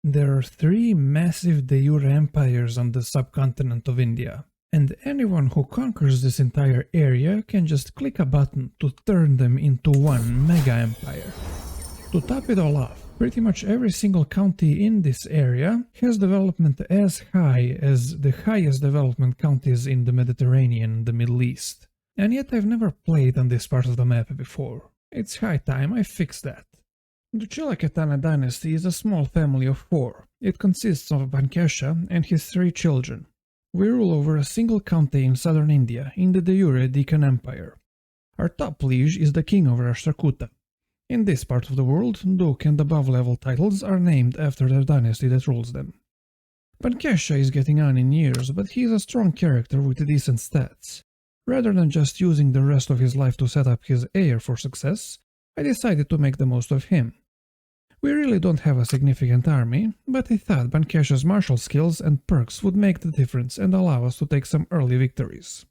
There are three massive de jure empires on the subcontinent of India, and anyone who conquers this entire area can just click a button to turn them into one mega empire. To top it all off, pretty much every single county in this area has development as high as the highest development counties in the Mediterranean and the Middle East. And yet I've never played on this part of the map before. It's high time I fix that. The Chilakatana dynasty is a small family of four. It consists of Bankesha and his three children. We rule over a single county in southern India, in the de jure Deccan Empire. Our top liege is the king of Rashtrakuta. In this part of the world, Duke and above level titles are named after the dynasty that rules them. Bankesha is getting on in years, but he is a strong character with decent stats. Rather than just using the rest of his life to set up his heir for success, I decided to make the most of him. We really don't have a significant army, but I thought Bankesha's martial skills and perks would make the difference and allow us to take some early victories.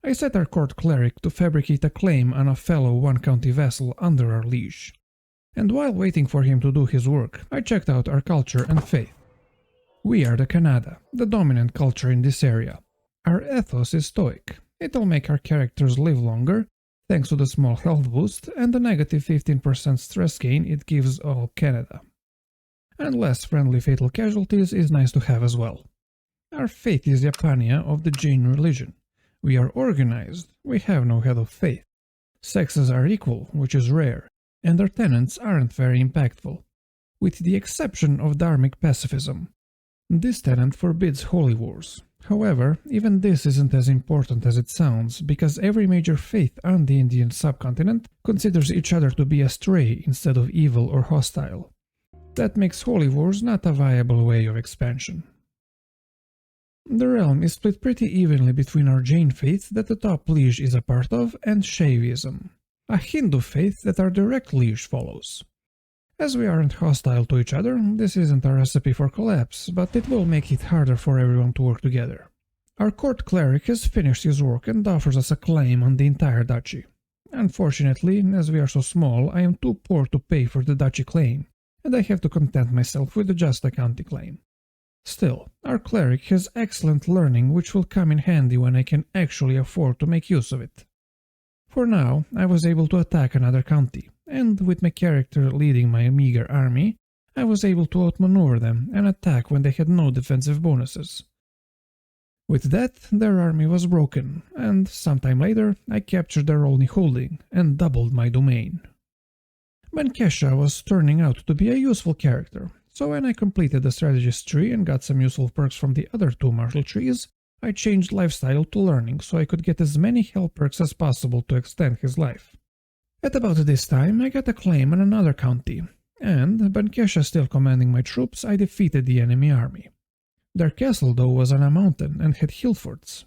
I set our court cleric to fabricate a claim on a fellow one-county vassal under our liege. And while waiting for him to do his work, I checked out our culture and faith. We are the Kannada, the dominant culture in this area. Our ethos is stoic. It'll make our characters live longer, thanks to the small health boost and the negative 15% stress gain it gives all Canada. And less friendly fatal casualties is nice to have as well. Our faith is Yapania of the Jain religion. We are organized, we have no head of faith. Sexes are equal, which is rare, and our tenets aren't very impactful, with the exception of dharmic pacifism. This tenet forbids holy wars. However, even this isn't as important as it sounds, because every major faith on the Indian subcontinent considers each other to be astray instead of evil or hostile. That makes holy wars not a viable way of expansion. The realm is split pretty evenly between our Jain faith that the top liege is a part of and Shaivism, a Hindu faith that our direct liege follows. As we aren't hostile to each other, this isn't a recipe for collapse, but it will make it harder for everyone to work together. Our court cleric has finished his work and offers us a claim on the entire duchy. Unfortunately, as we are so small, I am too poor to pay for the duchy claim, and I have to content myself with just a county claim. Still, our cleric has excellent learning which will come in handy when I can actually afford to make use of it. For now, I was able to attack another county, and with my character leading my meager army, I was able to outmaneuver them and attack when they had no defensive bonuses. With that, their army was broken, and sometime later I captured their only holding and doubled my domain. Bankesha was turning out to be a useful character, so when I completed the strategist tree and got some useful perks from the other two martial trees, I changed lifestyle to learning so I could get as many health perks as possible to extend his life. At about this time, I got a claim on another county, and, Bankesha still commanding my troops, I defeated the enemy army. Their castle, though, was on a mountain and had hill forts.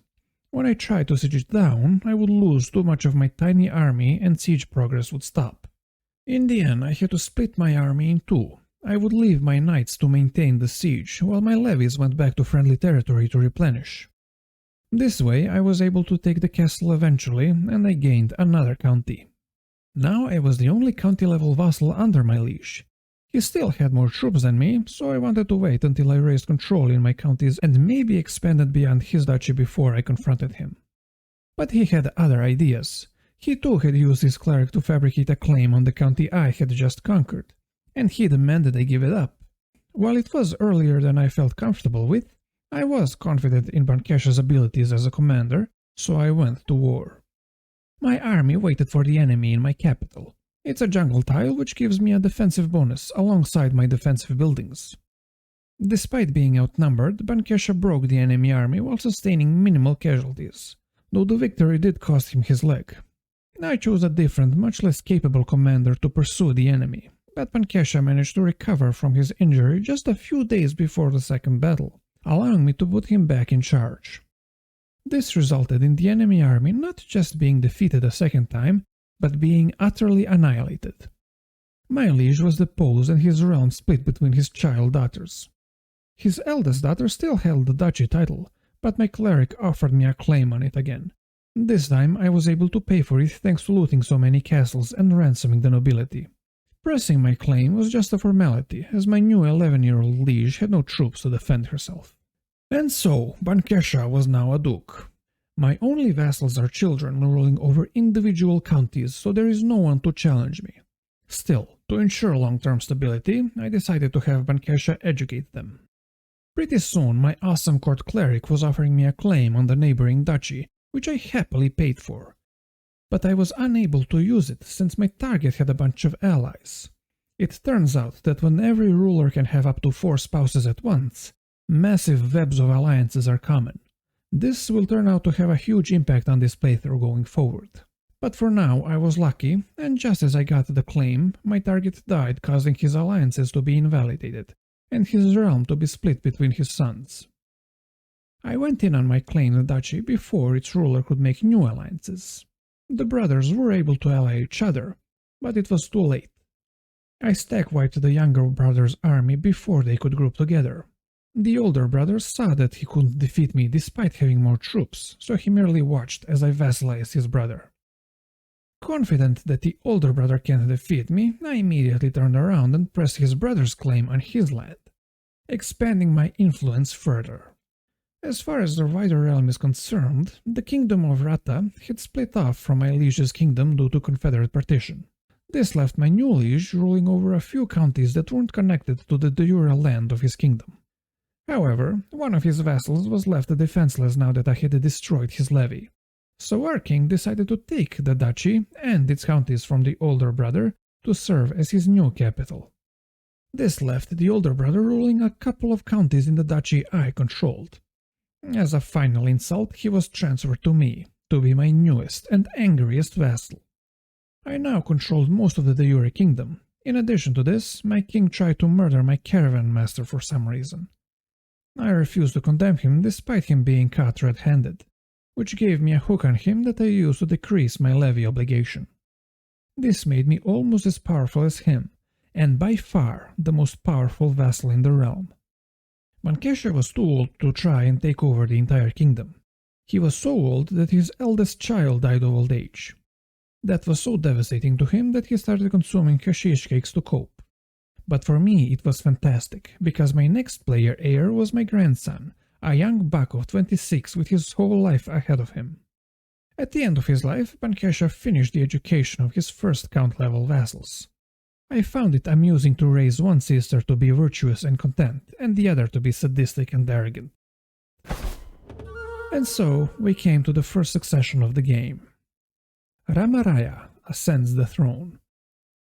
When I tried to siege it down, I would lose too much of my tiny army and siege progress would stop. In the end, I had to split my army in two. I would leave my knights to maintain the siege, while my levies went back to friendly territory to replenish. This way, I was able to take the castle eventually, and I gained another county. Now I was the only county-level vassal under my liege. He still had more troops than me, so I wanted to wait until I raised control in my counties and maybe expanded beyond his duchy before I confronted him. But he had other ideas. He too had used his cleric to fabricate a claim on the county I had just conquered, and he demanded I give it up. While it was earlier than I felt comfortable with, I was confident in Bankesha's abilities as a commander, so I went to war. My army waited for the enemy in my capital. It's a jungle tile which gives me a defensive bonus alongside my defensive buildings. Despite being outnumbered, Bankesha broke the enemy army while sustaining minimal casualties, though the victory did cost him his leg. I chose a different, much less capable commander to pursue the enemy, but Bankesha managed to recover from his injury just a few days before the second battle, allowing me to put him back in charge. This resulted in the enemy army not just being defeated a second time, but being utterly annihilated. My liege was deposed and his realm split between his child daughters. His eldest daughter still held the duchy title, but my cleric offered me a claim on it again. This time I was able to pay for it thanks to looting so many castles and ransoming the nobility. Pressing my claim was just a formality, as my new 11-year-old liege had no troops to defend herself. And so, Bankesha was now a duke. My only vassals are children ruling over individual counties, so there is no one to challenge me. Still, to ensure long-term stability, I decided to have Bankesha educate them. Pretty soon, my awesome court cleric was offering me a claim on the neighboring duchy, which I happily paid for. But I was unable to use it since my target had a bunch of allies. It turns out that when every ruler can have up to 4 spouses at once, massive webs of alliances are common. This will turn out to have a huge impact on this playthrough going forward. But for now I was lucky, and just as I got the claim, my target died, causing his alliances to be invalidated, and his realm to be split between his sons. I went in on my claim the duchy before its ruler could make new alliances. The brothers were able to ally each other, but it was too late. I stack-wiped the younger brother's army before they could group together. The older brother saw that he couldn't defeat me despite having more troops, so he merely watched as I vassalized his brother. Confident that the older brother can't defeat me, I immediately turned around and pressed his brother's claim on his land, expanding my influence further. As far as the wider realm is concerned, the kingdom of Rata had split off from my liege's kingdom due to Confederate partition. This left my new liege ruling over a few counties that weren't connected to the de jure land of his kingdom. However, one of his vassals was left defenseless now that I had destroyed his levy. So our king decided to take the duchy and its counties from the older brother to serve as his new capital. This left the older brother ruling a couple of counties in the duchy I controlled. As a final insult, he was transferred to me, to be my newest and angriest vassal. I now controlled most of the de jure kingdom. In addition to this, my king tried to murder my caravan master for some reason. I refused to condemn him despite him being caught red-handed, which gave me a hook on him that I used to decrease my levy obligation. This made me almost as powerful as him, and by far the most powerful vassal in the realm. Bankesha was too old to try and take over the entire kingdom. He was so old that his eldest child died of old age. That was so devastating to him that he started consuming hashish cakes to cope. But for me it was fantastic, because my next player heir was my grandson, a young buck of 26 with his whole life ahead of him. At the end of his life, Bankesha finished the education of his first count-level vassals. I found it amusing to raise one sister to be virtuous and content, and the other to be sadistic and arrogant. And so we came to the first succession of the game. Ramaraya ascends the throne.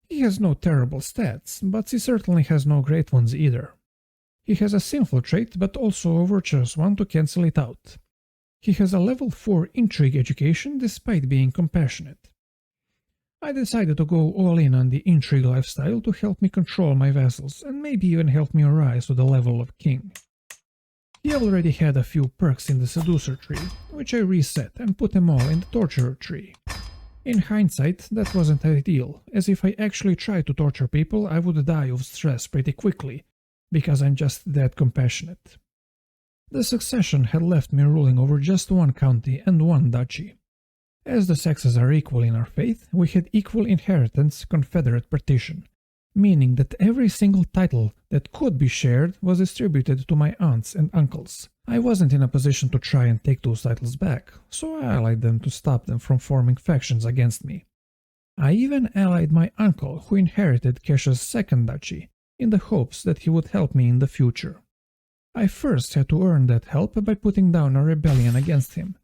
He has no terrible stats, but he certainly has no great ones either. He has a sinful trait, but also a virtuous one to cancel it out. He has a level 4 intrigue education despite being compassionate. I decided to go all in on the intrigue lifestyle to help me control my vassals and maybe even help me rise to the level of king. He already had a few perks in the seducer tree, which I reset and put them all in the torturer tree. In hindsight, that wasn't ideal, as if I actually tried to torture people I would die of stress pretty quickly, because I'm just that compassionate. The succession had left me ruling over just one county and one duchy. As the sexes are equal in our faith, we had equal inheritance Confederate partition, meaning that every single title that could be shared was distributed to my aunts and uncles. I wasn't in a position to try and take those titles back, so I allied them to stop them from forming factions against me. I even allied my uncle, who inherited Kesha's second duchy, in the hopes that he would help me in the future. I first had to earn that help by putting down a rebellion against him,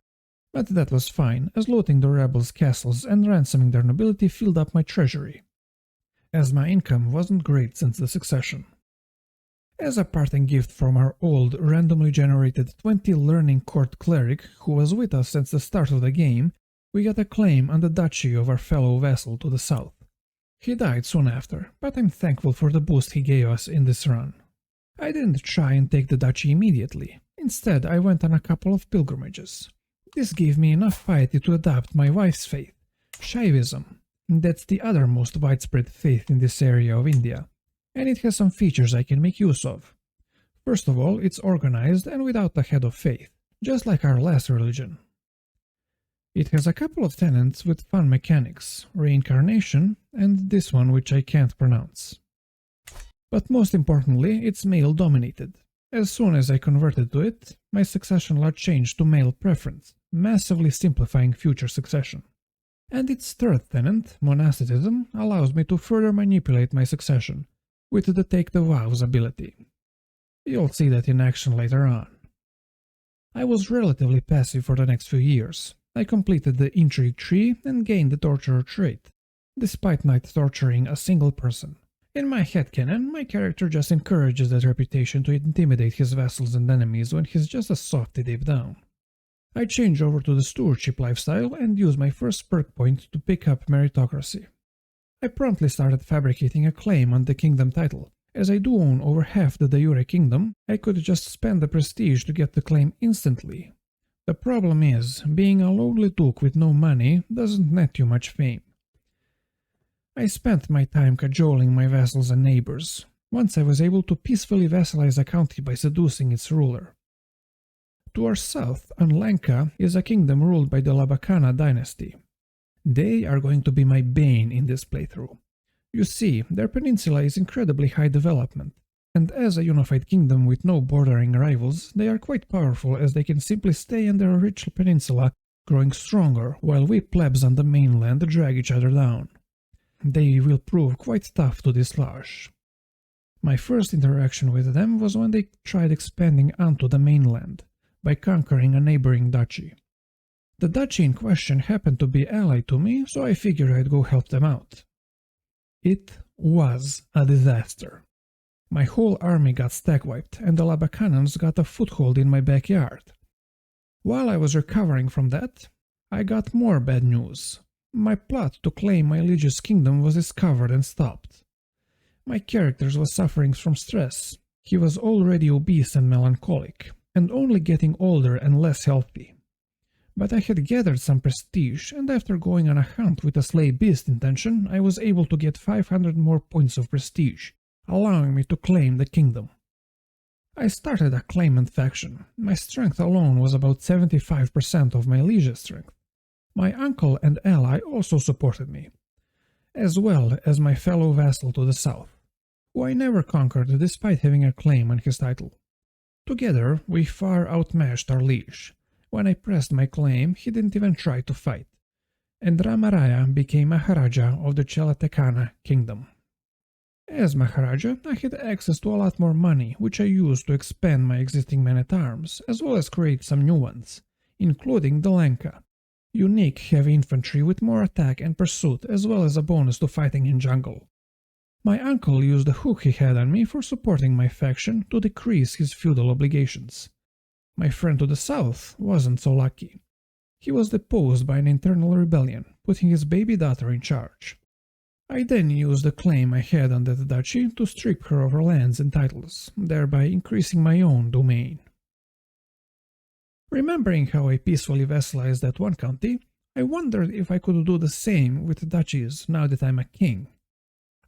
but that was fine, as looting the rebels' castles and ransoming their nobility filled up my treasury, as my income wasn't great since the succession. As a parting gift from our old, randomly generated 20 learning court cleric who was with us since the start of the game, we got a claim on the duchy of our fellow vassal to the south. He died soon after, but I'm thankful for the boost he gave us in this run. I didn't try and take the duchy immediately. Instead, I went on a couple of pilgrimages. This gave me enough piety to adopt my wife's faith, Shaivism. That's the other most widespread faith in this area of India, and it has some features I can make use of. First of all, it's organized and without the head of faith, just like our last religion. It has a couple of tenants with fun mechanics, reincarnation, and this one which I can't pronounce. But most importantly, it's male-dominated. As soon as I converted to it, my succession law changed to male preference, massively simplifying future succession. And its third tenant, monasticism, allows me to further manipulate my succession, with the Take the Vows ability. You'll see that in action later on. I was relatively passive for the next few years. I completed the Intrigue tree and gained the Torturer trait, despite not torturing a single person. In my headcanon, my character just encourages that reputation to intimidate his vassals and enemies when he's just a softy deep down. I change over to the stewardship lifestyle and use my first perk point to pick up meritocracy. I promptly started fabricating a claim on the kingdom title. As I do own over half the de jure kingdom, I could just spend the prestige to get the claim instantly. The problem is, being a lowly duke with no money doesn't net you much fame. I spent my time cajoling my vassals and neighbors. Once I was able to peacefully vassalize a county by seducing its ruler. To our south, Anlanka is a kingdom ruled by the Labakana dynasty. They are going to be my bane in this playthrough. You see, their peninsula is incredibly high development, and as a unified kingdom with no bordering rivals, they are quite powerful as they can simply stay in their rich peninsula, growing stronger, while we plebs on the mainland drag each other down. They will prove quite tough to dislodge. My first interaction with them was when they tried expanding onto the mainland, by conquering a neighboring duchy. The duchy in question happened to be allied to me, so I figured I'd go help them out. It was a disaster. My whole army got stag-wiped, and the Labakanans got a foothold in my backyard. While I was recovering from that, I got more bad news. My plot to claim my liege's kingdom was discovered and stopped. My character was suffering from stress. He was already obese and melancholic, and only getting older and less healthy. But I had gathered some prestige, and after going on a hunt with a slay beast intention, I was able to get 500 more points of prestige, allowing me to claim the kingdom. I started a claimant faction. My strength alone was about 75% of my liege's strength. My uncle and ally also supported me, as well as my fellow vassal to the south, who I never conquered despite having a claim on his title. Together, we far outmatched our liege. When I pressed my claim, he didn't even try to fight, and Ramaraya became Maharaja of the Chelatekana kingdom. As Maharaja, I had access to a lot more money, which I used to expand my existing men-at-arms, as well as create some new ones, including the Lenka, unique heavy infantry with more attack and pursuit, as well as a bonus to fighting in jungle. My uncle used the hook he had on me for supporting my faction to decrease his feudal obligations. My friend to the south wasn't so lucky. He was deposed by an internal rebellion, putting his baby daughter in charge. I then used the claim I had on that duchy to strip her of her lands and titles, thereby increasing my own domain. Remembering how I peacefully vassalized that one county, I wondered if I could do the same with the duchies now that I'm a king.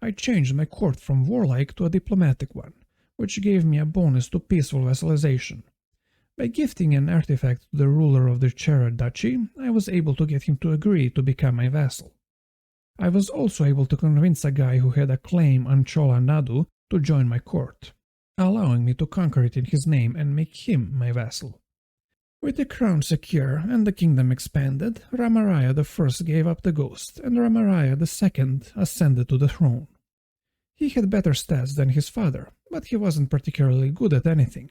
I changed my court from warlike to a diplomatic one, which gave me a bonus to peaceful vassalization. By gifting an artifact to the ruler of the Chera duchy, I was able to get him to agree to become my vassal. I was also able to convince a guy who had a claim on Chola Nadu to join my court, allowing me to conquer it in his name and make him my vassal. With the crown secure and the kingdom expanded, Ramaraya I gave up the ghost, and Ramaraya II ascended to the throne. He had better stats than his father, but he wasn't particularly good at anything.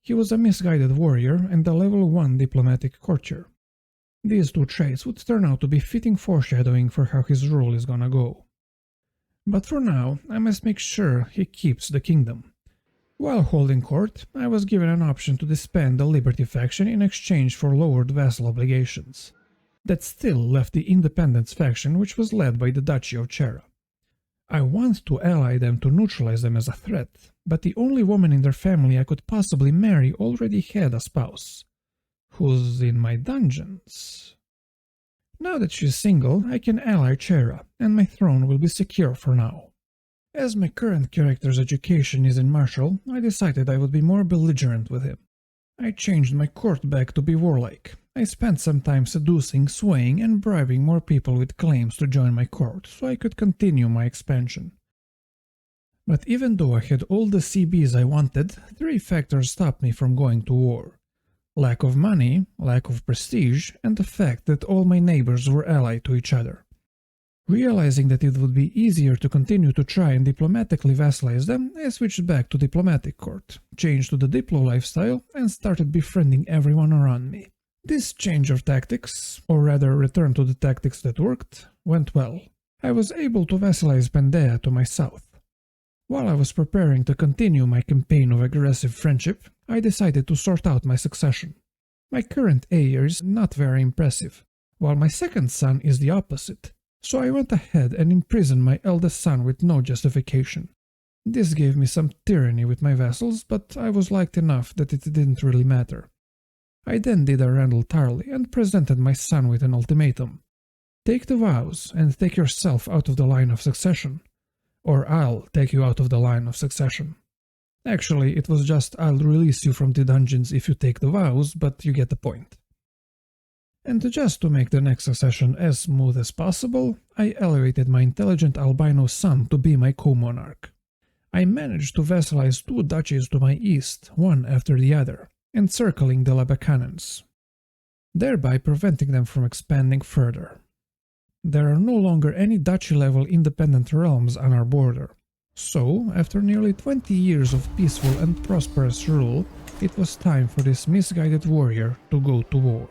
He was a misguided warrior and a level 1 diplomatic courtier. These two traits would turn out to be fitting foreshadowing for how his rule is gonna go. But for now, I must make sure he keeps the kingdom. While holding court, I was given an option to disband the Liberty faction in exchange for lowered vassal obligations. That still left the Independence faction, which was led by the Duchy of Chera. I want to ally them to neutralize them as a threat, but the only woman in their family I could possibly marry already had a spouse, who's in my dungeons. Now that she's single, I can ally Chera, and my throne will be secure for now. As my current character's education is in martial, I decided I would be more belligerent with him. I changed my court back to be warlike, I spent some time seducing, swaying, and bribing more people with claims to join my court so I could continue my expansion. But even though I had all the CBs I wanted, 3 factors stopped me from going to war. Lack of money, lack of prestige, and the fact that all my neighbors were allied to each other. Realizing that it would be easier to continue to try and diplomatically vassalize them, I switched back to diplomatic court, changed to the Diplo lifestyle, and started befriending everyone around me. This change of tactics, or rather return to the tactics that worked, went well. I was able to vassalize Pandea to my south. While I was preparing to continue my campaign of aggressive friendship, I decided to sort out my succession. My current heir is not very impressive, while my second son is the opposite, so I went ahead and imprisoned my eldest son with no justification. This gave me some tyranny with my vassals, but I was liked enough that it didn't really matter. I then did a Randall Tarley and presented my son with an ultimatum. Take the vows and take yourself out of the line of succession, or I'll take you out of the line of succession. Actually, it was just I'll release you from the dungeons if you take the vows, but you get the point. And just to make the next succession as smooth as possible, I elevated my intelligent albino son to be my co-monarch. I managed to vassalize 2 duchies to my east, one after the other, encircling the Labakanans, thereby preventing them from expanding further. There are no longer any duchy-level independent realms on our border, so, after nearly 20 years of peaceful and prosperous rule, it was time for this misguided warrior to go to war.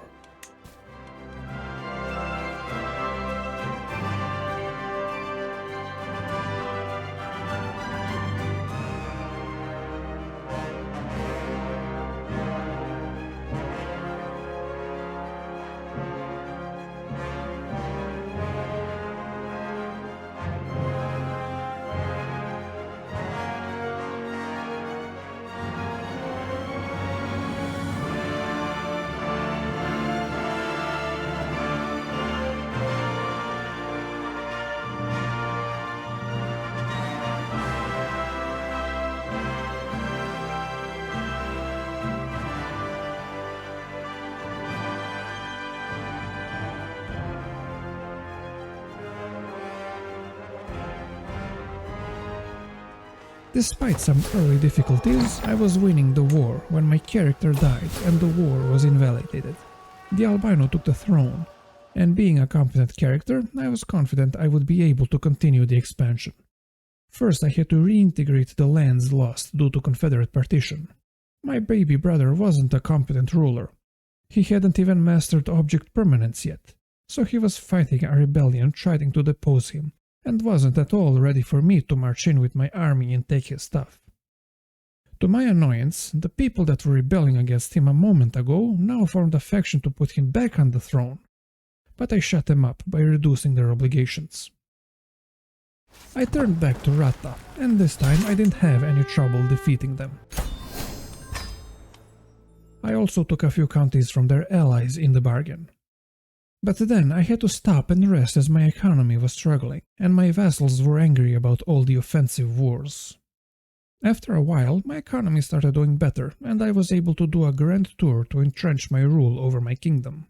Despite some early difficulties, I was winning the war when my character died and the war was invalidated. The albino took the throne, and being a competent character, I was confident I would be able to continue the expansion. First, I had to reintegrate the lands lost due to Confederate partition. My baby brother wasn't a competent ruler. He hadn't even mastered object permanence yet, so he was fighting a rebellion trying to depose him, and wasn't at all ready for me to march in with my army and take his stuff. To my annoyance, the people that were rebelling against him a moment ago now formed a faction to put him back on the throne, but I shut them up by reducing their obligations. I turned back to Rata, and this time I didn't have any trouble defeating them. I also took a few counties from their allies in the bargain. But then I had to stop and rest as my economy was struggling, and my vassals were angry about all the offensive wars. After a while, my economy started doing better, and I was able to do a grand tour to entrench my rule over my kingdom.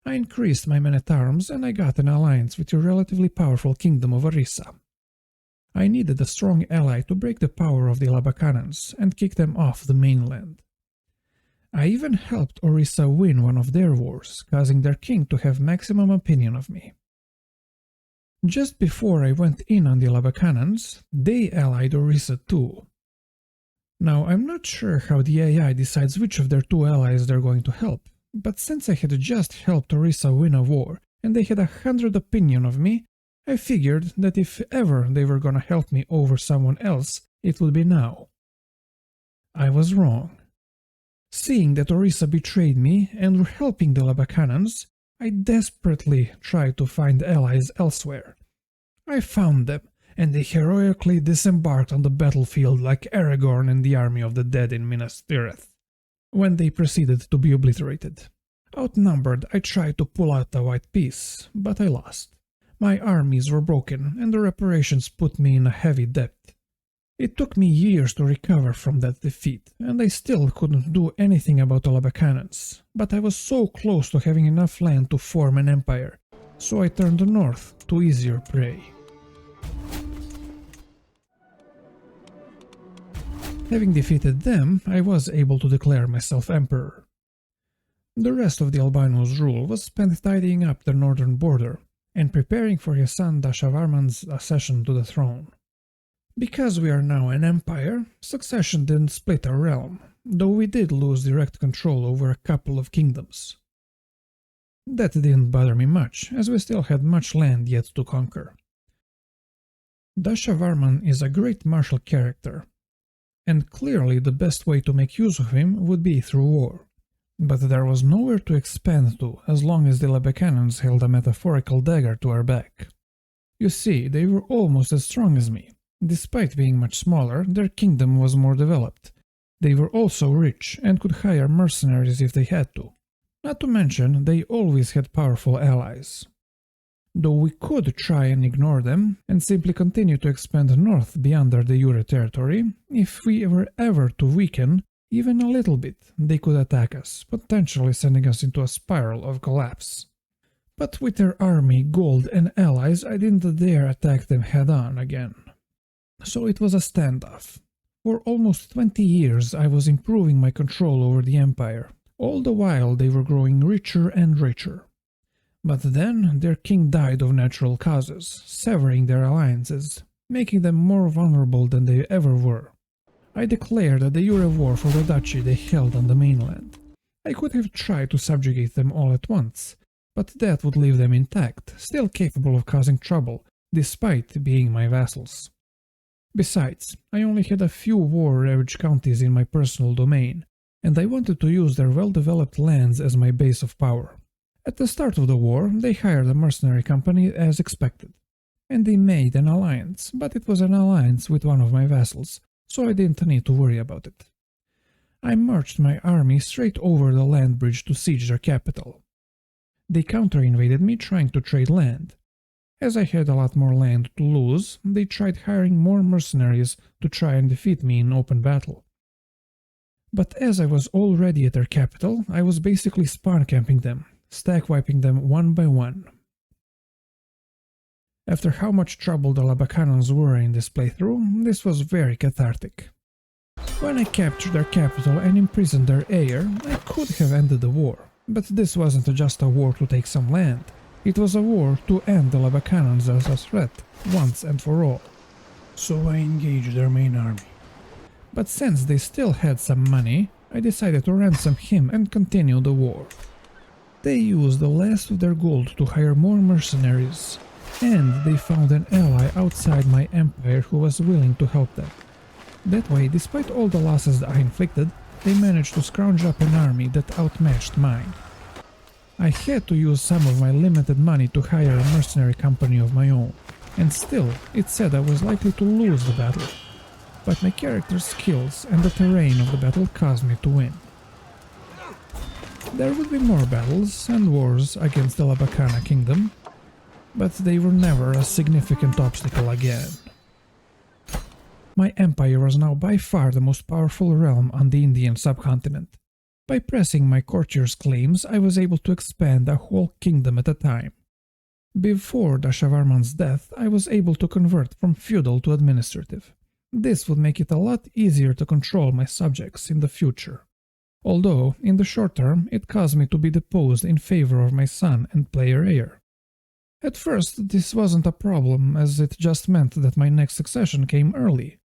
I increased my men-at-arms, and I got an alliance with the relatively powerful kingdom of Orissa. I needed a strong ally to break the power of the Labakanans and kick them off the mainland. I even helped Orissa win one of their wars, causing their king to have maximum opinion of me. Just before I went in on the Labakanans, they allied Orissa too. Now, I'm not sure how the AI decides which of their 2 allies they're going to help, but since I had just helped Orissa win a war, and they had 100 opinion of me, I figured that if ever they were gonna help me over someone else, it would be now. I was wrong. Seeing that Orissa betrayed me and were helping the Labakanans, I desperately tried to find allies elsewhere. I found them, and they heroically disembarked on the battlefield like Aragorn and the army of the dead in Minas Tirith, when they proceeded to be obliterated. Outnumbered, I tried to pull out a white piece, but I lost. My armies were broken, and the reparations put me in a heavy debt. It took me years to recover from that defeat, and I still couldn't do anything about the Labakanans, but I was so close to having enough land to form an empire, so I turned north to easier prey. Having defeated them, I was able to declare myself emperor. The rest of the Albino's rule was spent tidying up the northern border and preparing for his son Dashavarman's accession to the throne. Because we are now an empire, succession didn't split our realm, though we did lose direct control over a couple of kingdoms. That didn't bother me much, as we still had much land yet to conquer. Dashavarman is a great martial character, and clearly the best way to make use of him would be through war. But there was nowhere to expand to as long as the Labakanans held a metaphorical dagger to our back. You see, they were almost as strong as me. Despite being much smaller, their kingdom was more developed. They were also rich and could hire mercenaries if they had to. Not to mention, they always had powerful allies. Though we could try and ignore them and simply continue to expand north beyond their de jure territory, if we were ever to weaken, even a little bit, they could attack us, potentially sending us into a spiral of collapse. But with their army, gold and allies, I didn't dare attack them head-on again. So it was a standoff. For almost 20 years I was improving my control over the empire, all the while they were growing richer and richer. But then their king died of natural causes, severing their alliances, making them more vulnerable than they ever were. I declared a de jure war for the duchy they held on the mainland. I could have tried to subjugate them all at once, but that would leave them intact, still capable of causing trouble, despite being my vassals. Besides, I only had a few war-ravaged counties in my personal domain, and I wanted to use their well-developed lands as my base of power. At the start of the war, they hired a mercenary company as expected, and they made an alliance, but it was an alliance with one of my vassals, so I didn't need to worry about it. I marched my army straight over the land bridge to siege their capital. They counter-invaded me trying to trade land. As I had a lot more land to lose, they tried hiring more mercenaries to try and defeat me in open battle. But as I was already at their capital, I was basically spawn camping them, stack wiping them one by one. After how much trouble the Labakanans were in this playthrough, this was very cathartic. When I captured their capital and imprisoned their heir, I could have ended the war, but this wasn't just a war to take some land. It was a war to end the Labakanans as a threat, once and for all. So I engaged their main army. But since they still had some money, I decided to ransom him and continue the war. They used the last of their gold to hire more mercenaries, and they found an ally outside my empire who was willing to help them. That way, despite all the losses I inflicted, they managed to scrounge up an army that outmatched mine. I had to use some of my limited money to hire a mercenary company of my own, and still, it said I was likely to lose the battle. But my character's skills and the terrain of the battle caused me to win. There would be more battles and wars against the Labakana kingdom, but they were never a significant obstacle again. My empire was now by far the most powerful realm on the Indian subcontinent. By pressing my courtiers' claims, I was able to expand a whole kingdom at a time. Before Dashavarman's death, I was able to convert from feudal to administrative. This would make it a lot easier to control my subjects in the future. Although, in the short term, it caused me to be deposed in favor of my son and player heir. At first, this wasn't a problem, as it just meant that my next succession came early.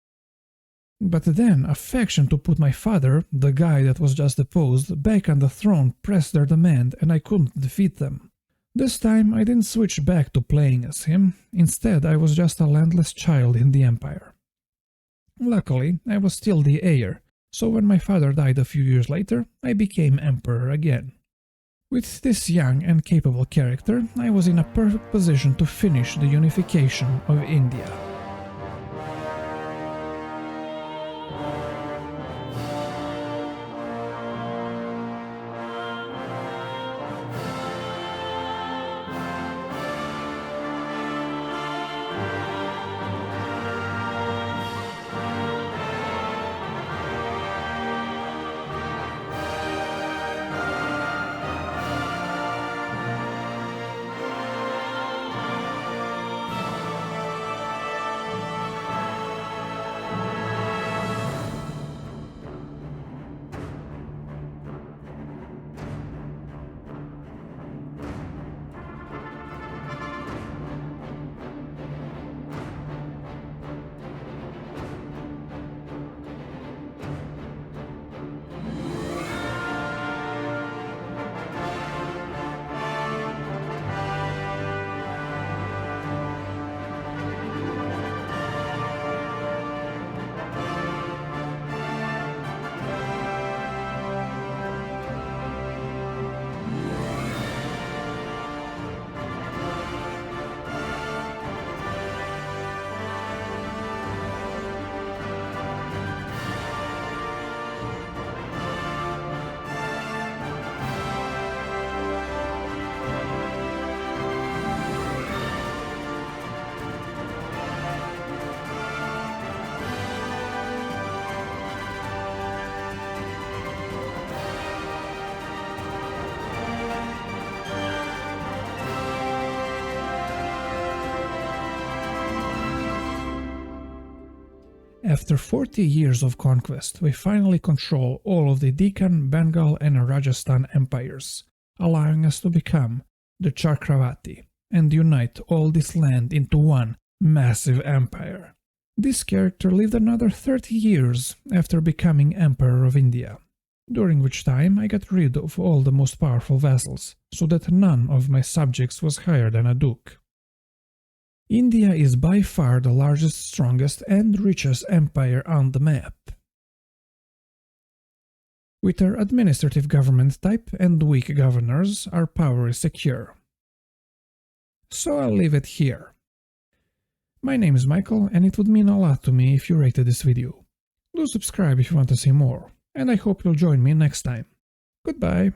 But then a faction to put my father, the guy that was just deposed, back on the throne pressed their demand and I couldn't defeat them. This time I didn't switch back to playing as him, instead I was just a landless child in the empire. Luckily, I was still the heir, so when my father died a few years later, I became emperor again. With this young and capable character, I was in a perfect position to finish the unification of India. After 40 years of conquest, we finally control all of the Deccan, Bengal and Rajasthan empires, allowing us to become the Chakravarti and unite all this land into one massive empire. This character lived another 30 years after becoming Emperor of India, during which time I got rid of all the most powerful vassals, so that none of my subjects was higher than a duke. India is by far the largest, strongest and richest empire on the map. With our administrative government type and weak governors, our power is secure. So I'll leave it here. My name is Michael, and it would mean a lot to me if you rated this video. Do subscribe if you want to see more, and I hope you'll join me next time. Goodbye!